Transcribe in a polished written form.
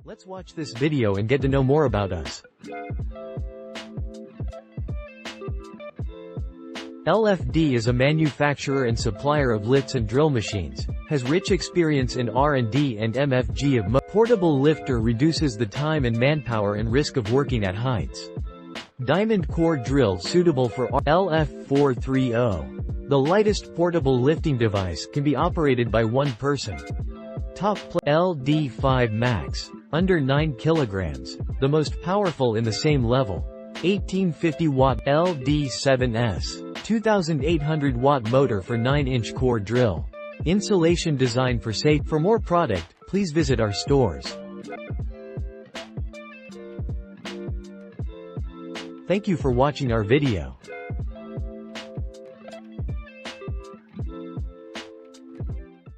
Let's watch this video and get to know more about us. LFD is a manufacturer and supplier of lifts and drill machines, has rich experience in R&D and MFG of portable lifter reduces the time and manpower and risk of working at heights. Diamond core drill suitable for LF430. The lightest portable lifting device can be operated by one person. Top LD-5Max. Under 9 kilograms. The most powerful in the same level. 1850 watt LD7S. 2800 watt motor for 9-inch core drill. Insulation designed for safe. For more product, please visit our stores. Thank you for watching our video.